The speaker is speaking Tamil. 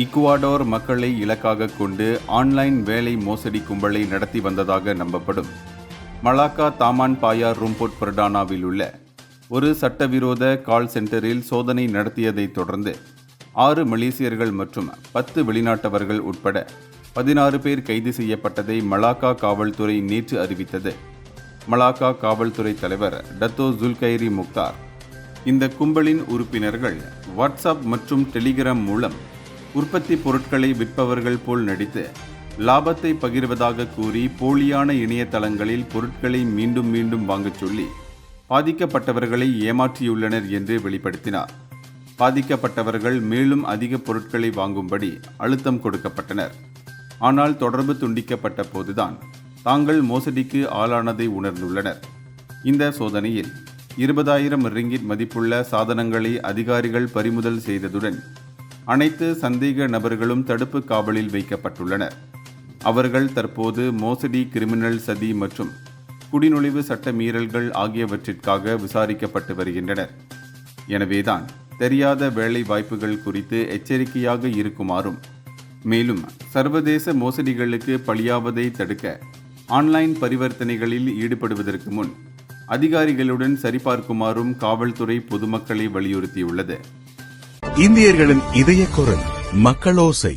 ஈக்குவடோர் மக்களை இலக்காக கொண்டு ஆன்லைன் வேலை மோசடி கும்பலை நடத்தி வந்ததாக நம்பப்படும் மலாக்கா தாமான் பாயா ரூம்பொட் பர்டானாவில் உள்ள ஒரு சட்டவிரோத கால் சென்டரில் சோதனை நடத்தியதைத் தொடர்ந்து 6 மலேசியர்கள் மற்றும் 10 வெளிநாட்டவர்கள் உட்பட 16 பேர் கைது செய்யப்பட்டதை மலாக்கா காவல்துறை நேற்று அறிவித்தது. மலாக்கா காவல்துறை தலைவர் டத்தோ ஜுல்கைரி முக்தார், இந்த கும்பலின் உறுப்பினர்கள் வாட்ஸ்அப் மற்றும் டெலிகிராம் மூலம் உற்பத்தி பொருட்களை விற்பவர்கள் போல் நடித்து லாபத்தை பகிர்வதாக கூறி போலியான இணையதளங்களில் பொருட்களை மீண்டும் மீண்டும் வாங்கச் சொல்லி பாதிக்கப்பட்டவர்களை ஏமாற்றியுள்ளனர் என்று வெளிப்படுத்தினார். பாதிக்கப்பட்டவர்கள் மேலும் அதிக பொருட்களை வாங்கும்படி அழுத்தம் கொடுக்கப்பட்டனர். ஆனால் தொடர்பு துண்டிக்கப்பட்ட போதுதான் தாங்கள் மோசடிக்கு ஆளானதை உணர்ந்துள்ளனர். இந்த சோதனையில் 20,000 ரிங்கிட் மதிப்புள்ள சாதனங்களை அதிகாரிகள் பறிமுதல் செய்ததுடன் அனைத்து சந்தேக நபர்களும் தடுப்பு காவலில் வைக்கப்பட்டுள்ளனர். அவர்கள் தற்போது மோசடி, கிரிமினல் சதி மற்றும் குடிநுழைவு சட்ட மீறல்கள் ஆகியவற்றிற்காக விசாரிக்கப்பட்டு வருகின்றனர். எனவேதான் தெரியாத வேலை வாய்ப்புகள் குறித்து எச்சரிக்கையாக இருக்குமாறும் மேலும் சர்வதேச மோசடிகளுக்கு பலியாவதை தடுக்க ஆன்லைன் பரிவர்த்தனைகளில் ஈடுபடுவதற்கு முன் அதிகாரிகளுடன் சரிபார்க்குமாறும் காவல்துறை பொதுமக்களை வலியுறுத்தியுள்ளது. இந்தியர்களின் இதய குரல் மக்களோசை.